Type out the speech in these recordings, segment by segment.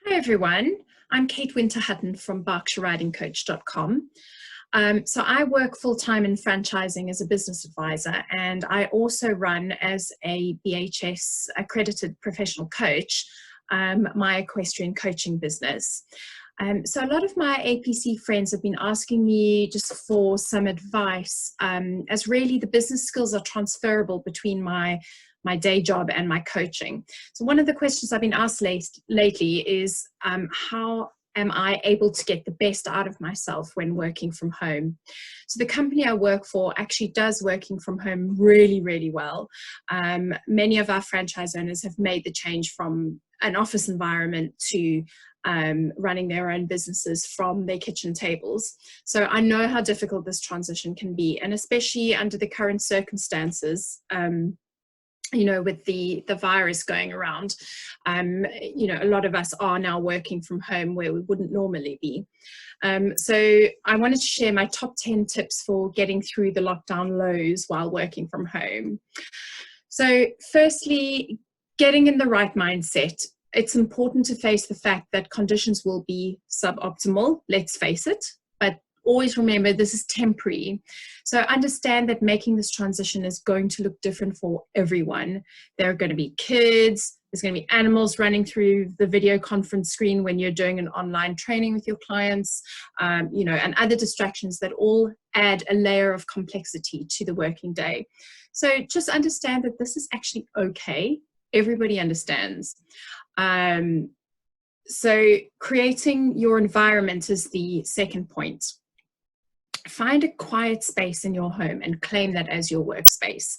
Hi everyone, I'm Kate Winter-Hutton from BerkshireRidingCoach.com. So I work full-time in franchising as a business advisor, and I also run as a BHS accredited professional coach, my equestrian coaching business. So a lot of my APC friends have been asking me just for some advice, as really the business skills are transferable between my day job and my coaching. So one of the questions I've been asked lately is how am I able to get the best out of myself when working from home? So the company I work for actually does working from home really, really well. Many of our franchise owners have made the change from an office environment to running their own businesses from their kitchen tables. So I know how difficult this transition can be, and especially under the current circumstances, with the virus going around, a lot of us are now working from home where we wouldn't normally be. So I wanted to share my top 10 tips for getting through the lockdown lows while working from home. So firstly, getting in the right mindset. It's important to face the fact that conditions will be suboptimal, let's face it, but always remember this is temporary. So understand that making this transition is going to look different for everyone. There are going to be kids, there's going to be animals running through the video conference screen when you're doing an online training with your clients, and other distractions that all add a layer of complexity to the working day. So just understand that this is actually okay. Everybody understands. So creating your environment is the second point. Find a quiet space in your home and claim that as your workspace.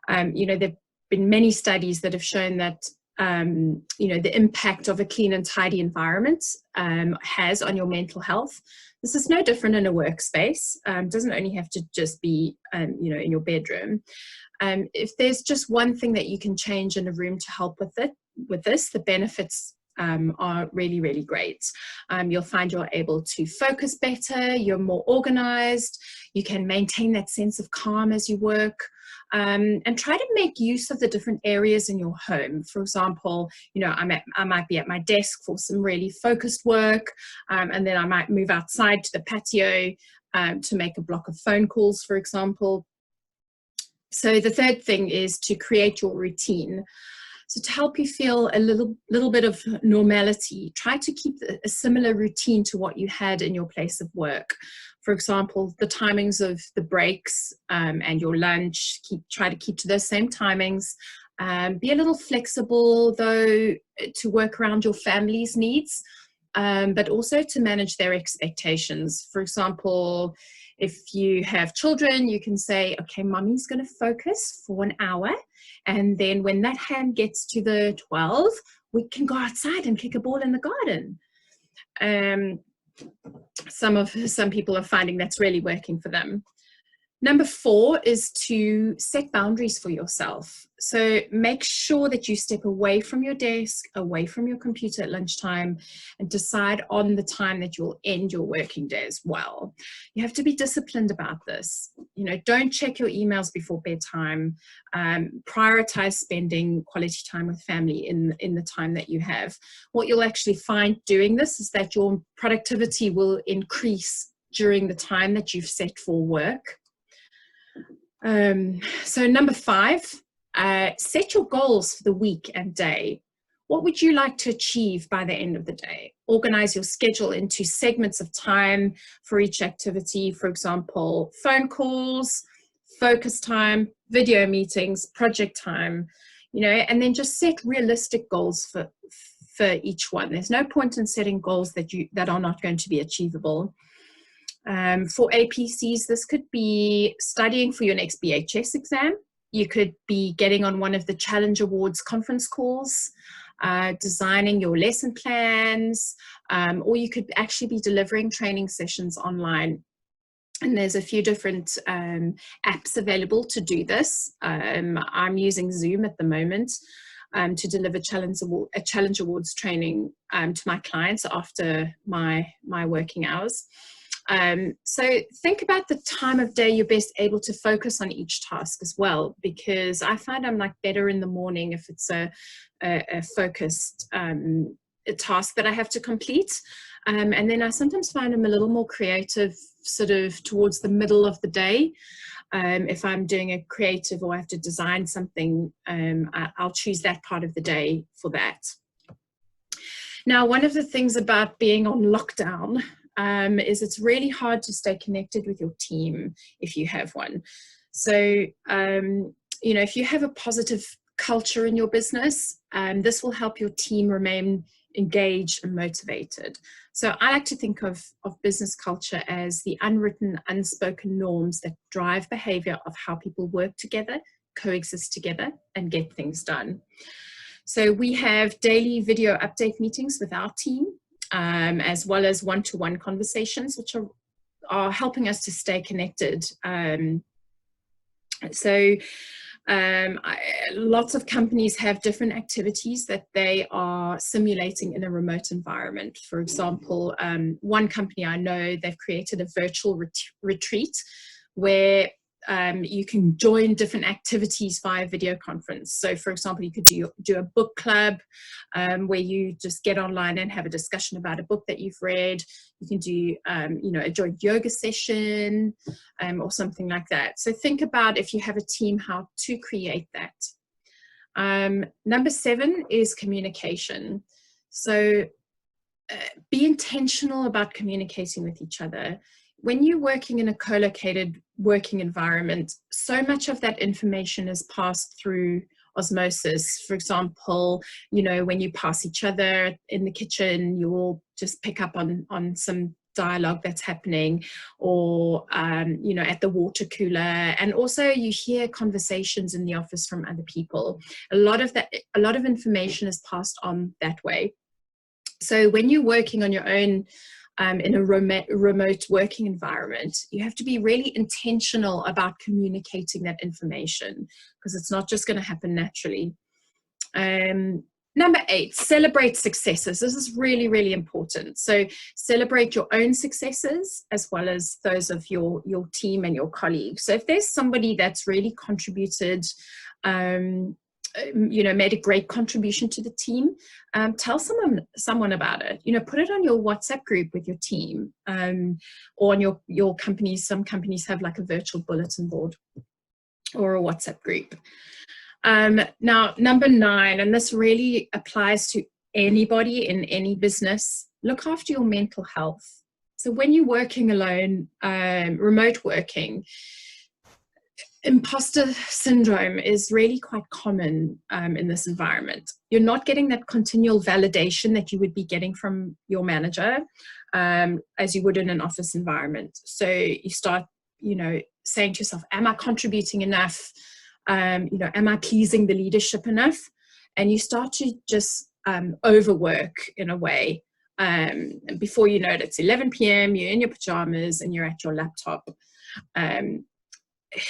There have been many studies that have shown that the impact of a clean and tidy environment has on your mental health. This is no different in a workspace. Doesn't only have to just be in your bedroom. If there's just one thing that you can change in a room to help with this, the benefits are really, really great. You'll find you're able to focus better, you're more organized, you can maintain that sense of calm as you work, and try to make use of the different areas in your home. For example, I might be at my desk for some really focused work, and then I might move outside to the patio to make a block of phone calls, for example. So the third thing is to create your routine. So to help you feel a little bit of normality, try to keep a similar routine to what you had in your place of work. For example, the timings of the breaks and your lunch, try to keep to those same timings. Be a little flexible, though, to work around your family's needs, but also to manage their expectations. For example, if you have children, you can say, okay, mommy's going to focus for an hour. And then when that hand gets to the 12, we can go outside and kick a ball in the garden. Some people are finding that's really working for them. Number 4 is to set boundaries for yourself. So make sure that you step away from your desk, away from your computer at lunchtime, and decide on the time that you'll end your working day as well. You have to be disciplined about this. Don't check your emails before bedtime. Prioritize spending quality time with family in the time that you have. What you'll actually find doing this is that your productivity will increase during the time that you've set for work. So number 5, set your goals for the week and day. What would you like to achieve by the end of the day? Organize your schedule into segments of time for each activity. For example, phone calls, focus time, video meetings, project time, and then just set realistic goals for each one. There's no point in setting goals that are not going to be achievable. For APCs, this could be studying for your next BHS exam. You could be getting on one of the Challenge Awards conference calls, designing your lesson plans, or you could actually be delivering training sessions online. And there's a few different apps available to do this. I'm using Zoom at the moment to deliver a Challenge Awards training to my clients after my working hours. So think about the time of day you're best able to focus on each task as well, because I find I'm better in the morning if it's a focused task that I have to complete. And then I sometimes find I'm a little more creative sort of towards the middle of the day. If I'm doing a creative or I have to design something, I'll choose that part of the day for that. Now, one of the things about being on lockdown is it's really hard to stay connected with your team if you have one. So, you know, if you have a positive culture in your business, this will help your team remain engaged and motivated. So I like to think of business culture as the unwritten, unspoken norms that drive behavior of how people work together, coexist together, and get things done. So we have daily video update meetings with our team, as well as one-to-one conversations, which are helping us to stay connected. Lots of companies have different activities that they are simulating in a remote environment. For example, one company I know, they've created a virtual retreat where you can join different activities via video conference. So for example, you could do a book club where you just get online and have a discussion about a book that you've read. You can do, you know, a joint yoga session or something like that. So think about, if you have a team, how to create that. Number 7 is communication. So be intentional about communicating with each other. When you're working in a co-located working environment, so much of that information is passed through osmosis. For example, you know, when you pass each other in the kitchen, you will just pick up on some dialogue that's happening, or you know, at the water cooler. And also you hear conversations in the office from other people. A lot of information is passed on that way. So when you're working on your own in a remote working environment, you have to be really intentional about communicating that information, because it's not just going to happen naturally. Number 8, celebrate successes. This is really, really important. So celebrate your own successes as well as those of your team and your colleagues. So if there's somebody that's really contributed, you know, made a great contribution to the team, tell someone about it. You know, put it on your WhatsApp group with your team, or on your companies. Some companies have like a virtual bulletin board or a WhatsApp group. Now, number 9, and this really applies to anybody in any business, look after your mental health. So when you're working alone, remote working, imposter syndrome is really quite common in this environment. You're not getting that continual validation that you would be getting from your manager as you would in an office environment. So you start, you know, saying to yourself, am I contributing enough? You know, am I pleasing the leadership enough? And you start to just overwork in a way. And before you know it, it's 11 p.m., you're in your pajamas and you're at your laptop.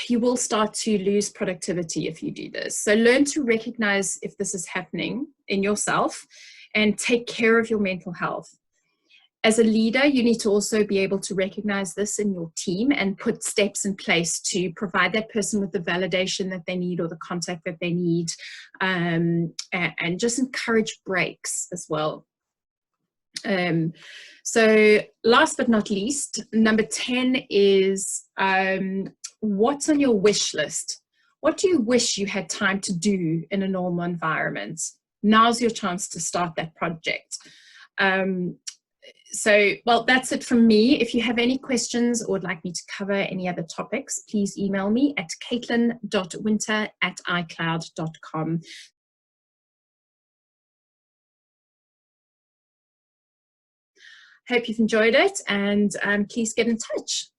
You will start to lose productivity if you do this. So learn to recognize if this is happening in yourself and take care of your mental health. As a leader, you need to also be able to recognize this in your team and put steps in place to provide that person with the validation that they need or the contact that they need, and just encourage breaks as well. So last but not least, number 10 is what's on your wish list? What do you wish you had time to do in a normal environment? Now's your chance to start that project. So, well, that's it from me. If you have any questions or would like me to cover any other topics, please email me at caitlin.winter@icloud.com. Hope you've enjoyed it, and please get in touch.